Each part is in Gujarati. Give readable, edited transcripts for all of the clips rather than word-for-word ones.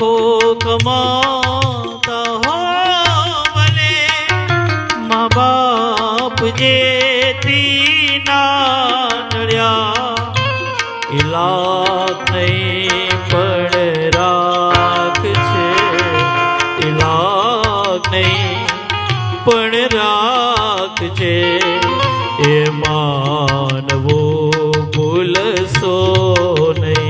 લાખો કમાતા હો ભલે, મા બાપ જેથી ના નડ્યા એ લાખ નહીં પણ રાખ છે, એ લાખ નહીં પણ રાખ છે, એ માનવો ભૂલશો નહીં.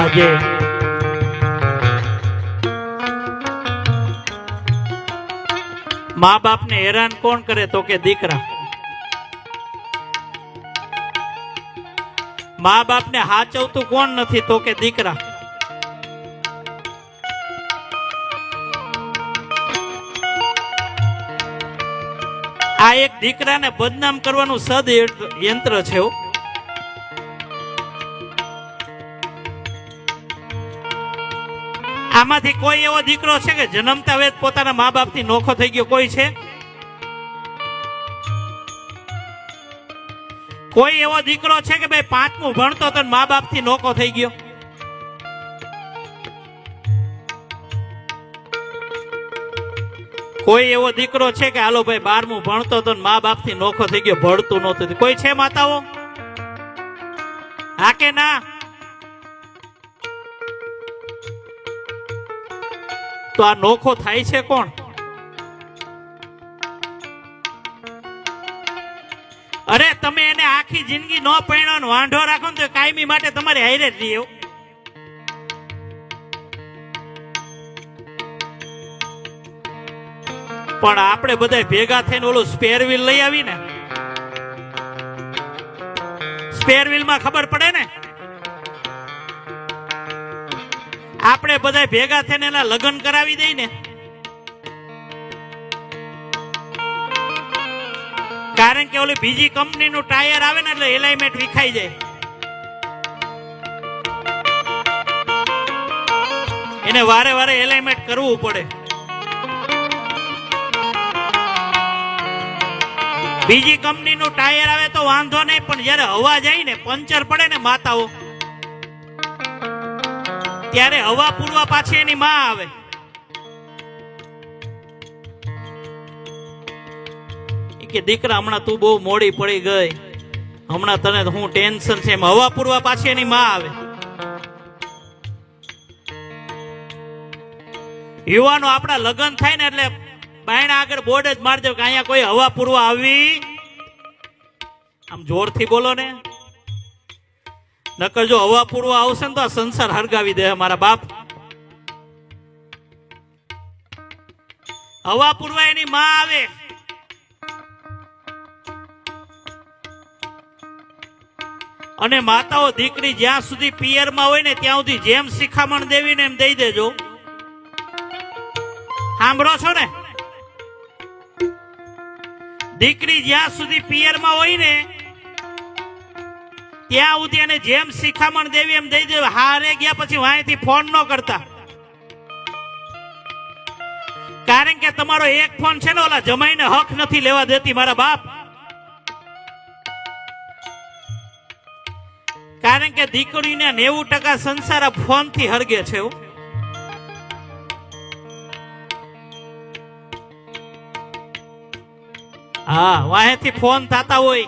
આજે મા બાપ ને હેરાન કોણ કરે તો કે દીકરા. મા બાપ ને હાચવતું કોણ નથી તો કે દીકરા. આ એક દીકરાને બદનામ કરવાનું સદ યંત્ર છે. આમાંથી કોઈ એવો દીકરો છે કે જન્મતા વેત પોતાના મા બાપ થી નોખો થઈ ગયો? કોઈ છે? કોઈ એવો દીકરો છે કે ભાઈ 5મું ભણતો તો મા બાપ થી નોખો થઈ ગયો? કોઈ એવો દીકરો છે કે હાલો ભાઈ 12મું ભણતો તો મા બાપ થી નોખો થઈ ગયો, ભણતું નહોતું? કોઈ છે માતાઓ? હા કે ના? તો આ નોખો થાય છે કોણ? અરે તમે એને આખી જિંદગી નો પરણ્યો વાંઢો રાખો ને તો કાયમી માટે તમારે હારે જ રહીએ. પણ આપણે બધા ભેગા થઈને ઓલું સ્પેર વ્હીલ લઈ આવી ને, સ્પેર વ્હીલ માં ખબર પડે ને, આપણે બધા ભેગા થઈને એના લગ્ન કરાવી દઈ ને. કારણ કે ઓલી બીજી કંપનીનું ટાયર આવે ને એટલે એલાઇમેન્ટ વિખાઈ જાય. એને વારે વારે એલાઇમેન્ટ કરવું પડે. બીજી કંપનીનું ટાયર આવે તો વાંધો નહીં, પણ જયારે હવા જાય ને, પંચર પડે ને માતાઓ, ત્યારે હવા પૂરવા પાછી એની માં આવે. કે દીકરા હમણાં તું બહુ મોડી પડી ગઈ, હમણાં તને હું ટેન્શન છે, એમ હવા પૂરવા પાછી એની માં આવે. યુવાનો આપણા લગ્ન થાય ને એટલે બાયણા આગળ બોર્ડ જ મારજો કે અહીંયા કોઈ હવા પૂરવા આવી. આમ જોરથી બોલો ને, નકર જો હવા પૂરવા આવશે ને તો આ સંસાર હરગાવી દે મારા બાપ. હવા પૂરવા એની માં આવે. અને માતાઓ દીકરી જ્યાં સુધી પિયરમાં હોય ને ત્યાં સુધી જેમ શિખામણ દેવી ને એમ દઈ દેજો. સાંભળો છો ને? દીકરી જ્યાં સુધી પિયરમાં હોય ને ત્યાં સુધી એને જેમ શિખામણ દેવી એમ દઈ દેજો. હારે ગયા પછી વાંયથી ફોન ન કરતા. કારણ કે તમારો એક ફોન છે ને ઓલા જમાઈને હક નથી લેવા દેતી મારા બાપ. કારણ કે દીકરીને 90% સંસાર ફોન થી હરગે છે. હા, વાહેથી ફોન થતા હોય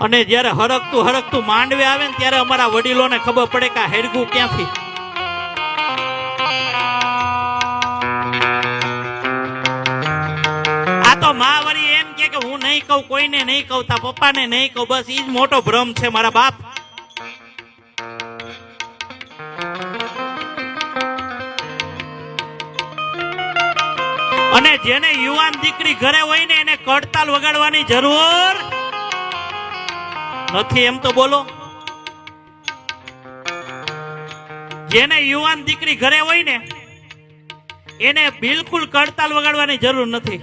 અને જયારે હરકતું માંડવે આવે ને ત્યારે અમારા વડીલોને ખબર પડે કે આ હેરગું ક્યાંથી. આ તો માં વળી એમ કે હું નહીં કહું, કોઈને નહીં કહું, તા પપ્પાને નહીં કહું, બસ ઈ જ મોટો ભ્રમ છે મારા બાપ. અને જેને યુવાન દીકરી ઘરે હોય ને એને કડતાલ વગાડવાની જરૂર નથી, એમ તો બોલો. જેને યુવાન દીકરી ઘરે હોય ને એને બિલકુલ કડતાલ વગાડવાની જરૂર નથી.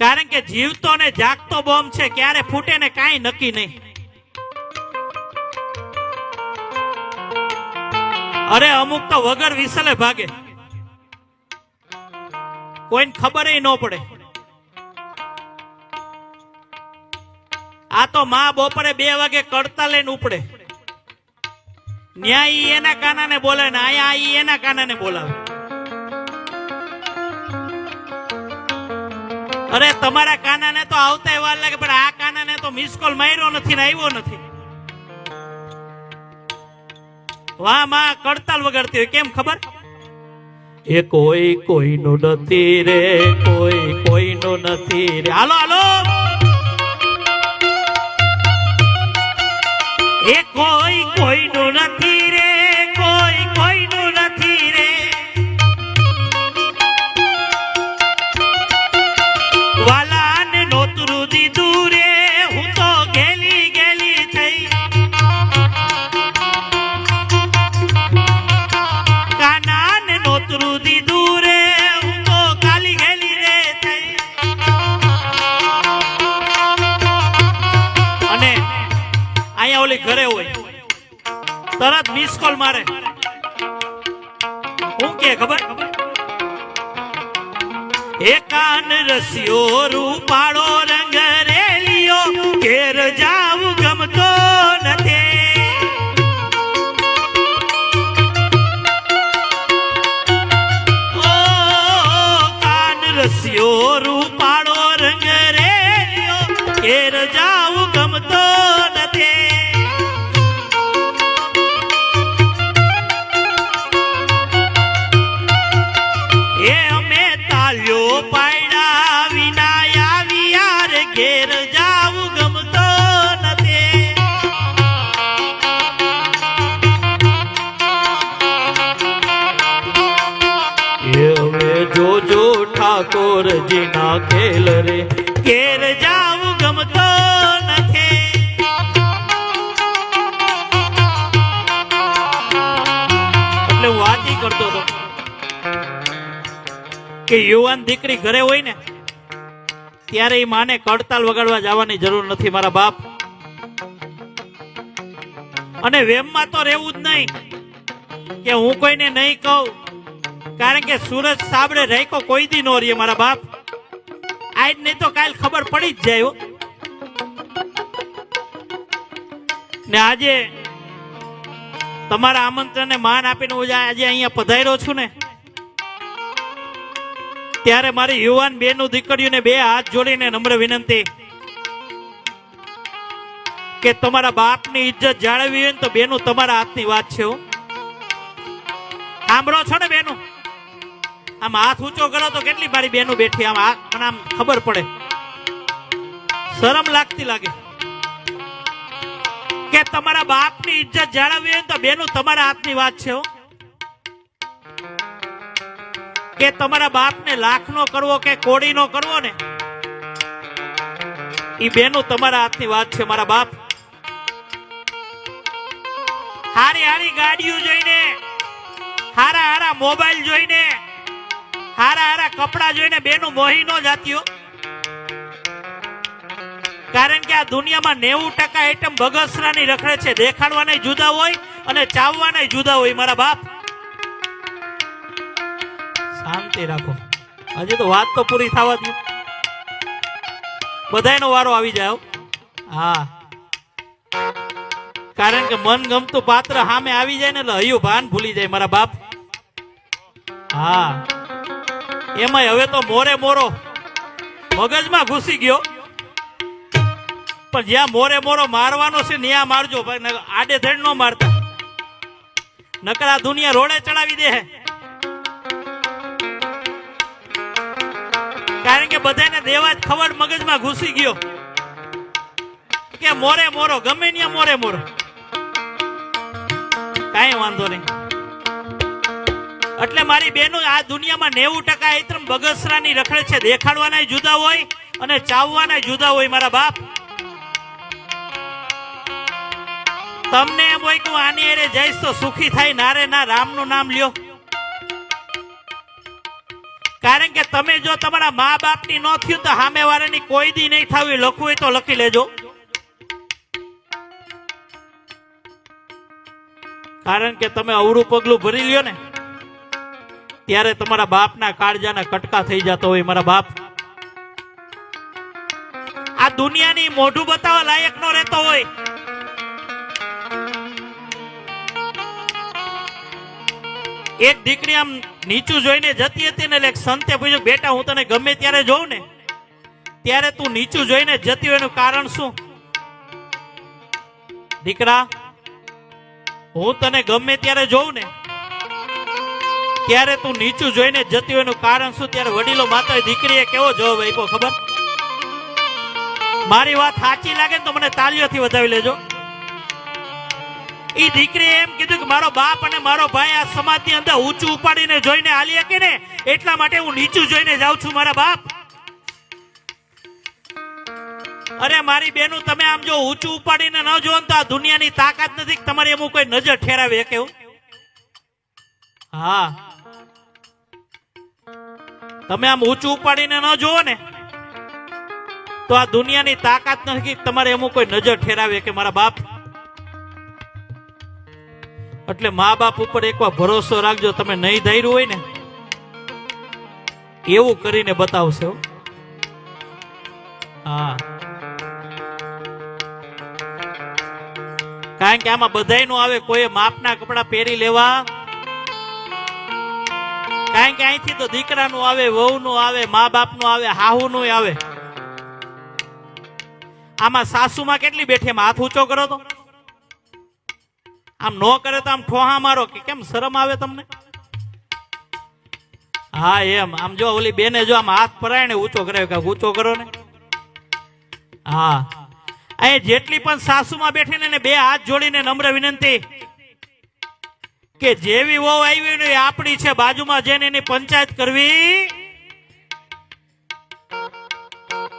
કારણ કે જીવતો ને જાગતો બોમ્બ છે, ક્યારે ફૂટે ને કાંઈ નક્કી નહીં. અરે અમુક તો વગર વિસલે ભાગે, કોઈને ખબર ન પડે. આ તો માં બપોરે 2 વાગે કડતા લઈને ઉપડે, ન્યા ઈ એના કાનાને બોલે ને આયા ઈ એના કાનાને બોલાવે. અરે તમારા કાનાને તો આવતા વાર લાગે, પણ આ કાનાને તો મિસ કોલ માર્યો નથી ને આવ્યો નથી. વાહ માં કડતાલ વગાડતી હોય, કેમ ખબર? એ કોઈ કોઈનું નથી રે, કોઈ કોઈનું નથી રે. હાલો હાલો, એ કોઈ કોઈનું નથી રે, કોઈ કોઈનું નથી રે. વાલાને નોતરું દીધું રે, હું તો ગેલી ગેલી થઈ. કાનાને નોતરું દીધું રે, હું તો કાલી ગેલી રે થઈ. અને અહીંયા ઓલી ઘરે હોય, તરત મિસ કોલ મારે. હું કે ખબર? એ કાન રસિયો રૂપાળો રંગ રેલિયો, ઘેર જાવું ગમતો નથી. ઓ કાન રસિયો રૂપાળો રંગ રેલિયો, ઘેર જાવું ગમતો નથી. એ અમે તાલ્યો પાયડા વિના આવી યાર, ઘેર જાવું ગમતો નથી. એ અમે જોજો ઠાકોરજી ના ખેલ રે, ઘેર જાવું ગમતો નથી. એટલે હું વાતી કરતો હતો કે યુવાન દીકરી ઘરે હોય ને ત્યારે એ માને કડતાલ વગાડવા જવાની જરૂર નથી મારા બાપ. અને વેમમાં તો રહેવું જ નહીં કે હું કોઈને નહીં કહું, કારણ કે સૂરજ સાબડે રાખ્યો કોઈ દી નો રહીએ મારા બાપ. આજ નહીં તો કાલ ખબર પડી જ જાય. ને આજે તમારા આમંત્રણને માન આપીને હું આજે અહીંયા પધાર્યો છું ને, ત્યારે મારી યુવાન બેનું દીકરીઓને 2 હાથ જોડીને નમ્ર વિનંતી કે તમારા બાપની ઇજ્જત જાળવવી હોય ને તો બેનું તમારા હાથની વાત છે. સાંભળો છો ને બેનું? આમ હાથ ઊંચો કરો તો કેટલી મારી બેનું બેઠી, આમ આમ ખબર પડે, શરમ લાગતી લાગે. કે તમારા બાપની ઇજ્જત જાળવવી હોય ને તો બેનું તમારા હાથની વાત છે. કે તમારા બાપને લાખનો કરવો કે કોડીનો કરવો ને, ઈ બેનું તમારા હાથની વાત છે મારા બાપ. હારી હારી ગાડીઓ જોઈને, હારા હારા મોબાઈલ જોઈને, હારા હારા કપડા જોઈને બેનું મોહી નો જાતીઓ. કારણ કે આ દુનિયામાં 90% આઈટમ બગસરાની રખડે છે. દેખાડવાના જુદા હોય અને ચાવવાના જુદા હોય મારા બાપ. શાંતિ રાખો, હજી તો વાત તો પૂરી થવા દો, બધાયનો વારો આવી જાય. હા, કારણ કે મન ગમતું પાત્ર સામે આવી જાય ને એટલે હૈયું ભાન ભૂલી જાય મારા બાપ. હા, એમાંય હવે તો મોરે મોરો મગજમાં ઘૂસી ગયો, પણ જ્યાં મોરે મોરો મારવાનો છે ત્યાં મારજો, આડે ધડ નો મારતા, નકર આ દુનિયા રોડે ચડાવી દે. કારણ કે બધાને દેવા જ ખબર મગજમાં ઘૂસી ગયો કે મોરે મોરો, ગમે ત્યાં મોરે મોરો. કાંઈ વાંધો નહીં. એટલે મારી બહેનો, આ દુનિયામાં 90% આઈટમ બગસરાની રખડે છે. દેખાડવાના જુદા હોય અને ચાવવાના જુદા હોય મારા બાપ. તમને એમ હોય કે આની એરે જઈશ તો સુખી થાય, નારે ના રામનું નામ લ્યો. કારણ કે તમે જો તમારા મા બાપની ન થયું તો સામે વાળાની કોઈ દી નહીં થવી. લખવું હોય તો લખી લેજો. કારણ કે તમે અવળું પગલું ભરી લ્યો ને ત્યારે તમારા બાપના કાળજાના કટકા થઈ જતો હોય. મારા બાપ આ દુનિયાની મોઢું બતાવવા લાયક નો રહેતો હોય. એક દીકરી આમ નીચું જોઈને જતી હતી ને, એટલે એક સંતે પૂછ્યું, બેટા હું તને ગમે ત્યારે જોઉં ને ત્યારે તું નીચું જોઈને જતી હોય, એનું કારણ શું? દીકરા, હું તને ગમે ત્યારે જોઉં ને ત્યારે તું નીચું જોઈને જતી હોય, એનું કારણ શું? ત્યારે વડીલો માતા દીકરીએ કેવો જવાબ આપ્યો ખબર? મારી વાત સાચી લાગે ને તો મને તાળીઓથી વધાવી લેજો. ઈ દીકરીએ એમ કીધું કે મારો બાપ અને મારો ભાઈ આ સમાજની અંદર ઊંચું ઉપાડીને જોઈને હાલી શકે ને, એટલા માટે હું નીચું જોઈને જાઉં છું મારા બાપ. અરે મારી બેનું, તમે આમ જો ઊંચું ઉપાડીને ન જોવો તો આ દુનિયાની તાકાત નથી કે તમારે એમ કોઈ નજર ઠેરાવે કેવું. હા, તમે આમ ઊંચું ઉપાડીને ન જોવો ને તો આ દુનિયાની તાકાત નથી કે તમારે એમ કોઈ નજર ઠેરાવે કે મારા બાપ. એટલે મા બાપ ઉપર એકવાર ભરોસો રાખજો. તમે નહીં ધાર્યું હોય ને એવું કરીને બતાવશે. હા, કારણ કે આમાં બધાયનું આવે. કોઈ માપના કપડા પહેરી લેવા, કારણ કે અહીંથી તો દીકરાનું આવે, વહુનું આવે, મા બાપનું આવે, હાહુનું આવે. આમાં સાસુમાં કેટલી બેઠી? એમ હાથ ઊંચો કરો તો આમ નો કરે તો આમ ઠોહા મારો કે કેમ શરમ આવે તમને? હા એમ. આમ જો ઓલી બેને જો આમ હાથ પરાય ને ઊંચો કરે કે ઊંચો કરો ને. હા, અહીં જેટલી પણ સાસુમાં બેઠી ને બે હાથ જોડીને નમ્ર વિનંતી કે જેવી વહુ આવી ને આપણી છે, બાજુમાં જઈને એની પંચાયત કરવી.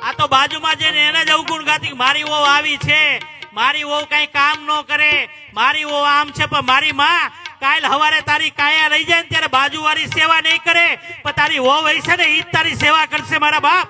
આ તો બાજુમાં જઈને એને જ અવગુણ ગાતી મારી વહુ આવી છે, મારી વહુ કઈ કામ ન કરે, મારી વહુ આમ છે. પણ મારી માં કાલ હવારે તારી કાયા લઈ જાય ને ત્યારે બાજુવાળી સેવા નહીં કરે, પણ તારી વહુ હશે ને ઈ જ તારી સેવા કરશે મારા બાપ.